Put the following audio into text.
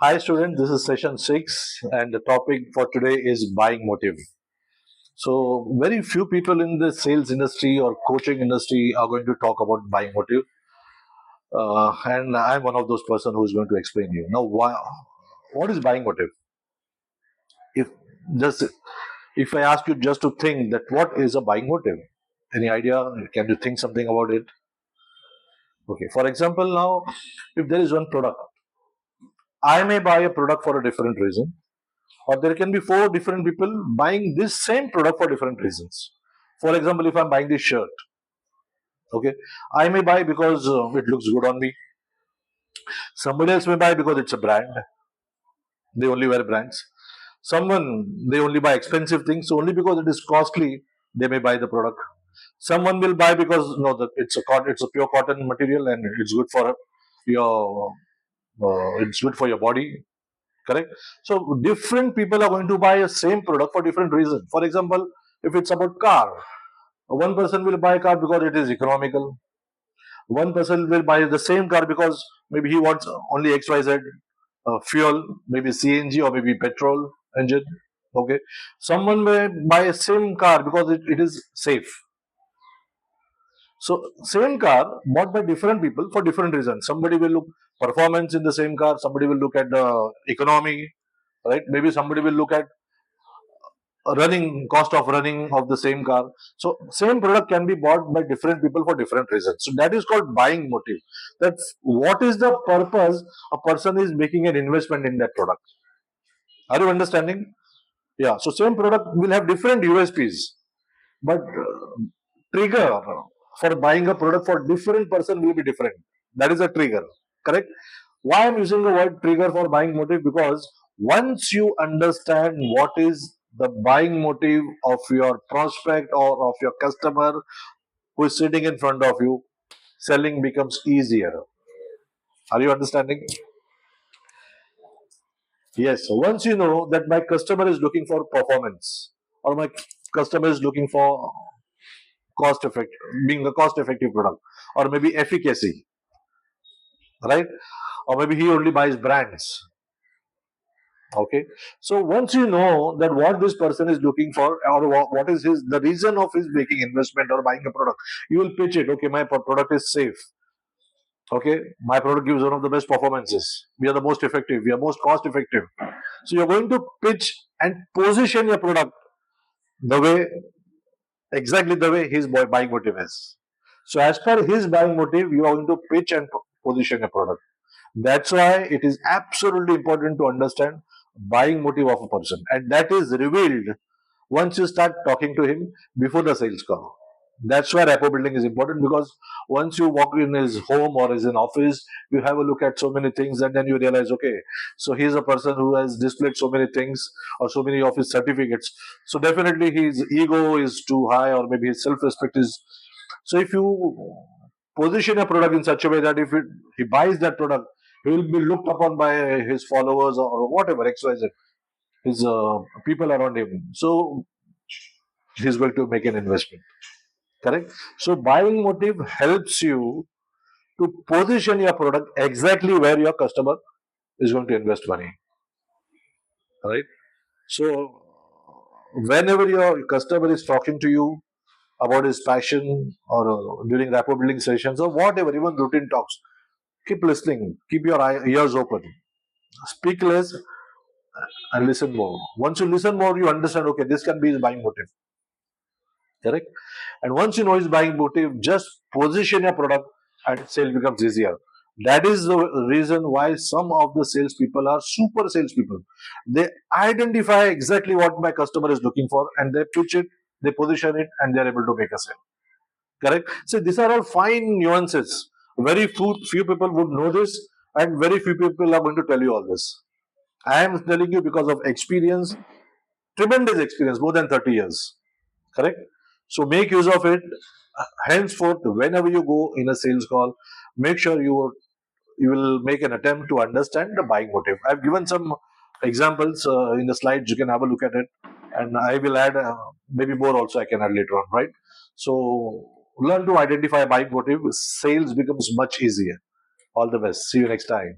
Hi students, this is session 6 and the topic for today is buying motive. So very few people in the sales industry or coaching industry are going to talk about buying motive, and I'm one of those person who is going to explain you. Now what is buying motive? If just if I ask you just to think that what is a buying motive? Any idea? Can you think something about it? Okay, for example now if there is one product, I may buy a product for a different reason, or there can be four different people buying this same product for different reasons. For example, if I'm buying this shirt, okay, I may buy because it looks good on me. Somebody else may buy because it's a brand. They only wear brands. Someone they only buy expensive things so only because it is costly. They may buy the product. Someone will buy because no, that it's a pure cotton material and it's good for your it's good for your body. Correct. So different people are going to buy a same product for different reasons. For example, if it's about car, one person will buy a car because it is economical. One person will buy the same car because maybe he wants only XYZ fuel, maybe CNG or maybe petrol engine. Okay. Someone may buy a same car because it is safe. So same car bought by different people for different reasons. Somebody will look performance in the same car. Somebody will look at the economy, right? Maybe somebody will look at running cost of running of the same car. So same product can be bought by different people for different reasons. So that is called buying motive. That's what is the purpose a person is making an investment in that product. Are you understanding? Yeah. So same product will have different USPs, but trigger for buying a product for different person will be different. That is a trigger. Correct? Why I'm using the word trigger for buying motive? Because once you understand what is the buying motive of your prospect or of your customer who is sitting in front of you, selling becomes easier. Are you understanding? Yes. So once you know that my customer is looking for performance or my customer is looking for cost effect, being a cost effective product, or maybe efficacy, right? Or maybe he only buys brands. Okay. So once you know that what this person is looking for or what is his the reason of his making investment or buying a product, you will pitch it. Okay, my product is safe. Okay, my product gives one of the best performances. We are the most effective. We are most cost effective. So you're going to pitch and position your product the way exactly the way his buying motive is. So as per his buying motive, you are going to pitch and position a product. That's why it is absolutely important to understand buying motive of a person, and that is revealed once you start talking to him before the sales call. That's why rapport building is important because once you walk in his home or his in office, you have a look at so many things and then you realize, okay, so he's a person who has displayed so many things or so many of his certificates. So definitely his ego is too high or maybe his self-respect is. So if you position a product in such a way that if he buys that product, he will be looked upon by his followers or whatever, XYZ, his people around him. So he's going to make an investment. Correct? So buying motive helps you to position your product exactly where your customer is going to invest money. Right? So whenever your customer is talking to you about his passion or during rapport building sessions or whatever, even routine talks, keep listening, keep your ears open, speak less and listen more. Once you listen more, you understand, okay, this can be his buying motive. Correct? And once you know his buying motive, just position your product and sale becomes easier. That is the reason why some of the salespeople are super salespeople. They identify exactly what my customer is looking for and they pitch it, they position it, and they're able to make a sale. Correct? So these are all fine nuances. Very few people would know this, and very few people are going to tell you all this. I am telling you because of experience, tremendous experience, more than 30 years. Correct? So make use of it. Henceforth, whenever you go in a sales call, make sure you will make an attempt to understand the buying motive. I've given some examples in the slides. You can have a look at it, and I will add maybe more also. I can add later on, right? So learn to identify buying motive. Sales becomes much easier. All the best. See you next time.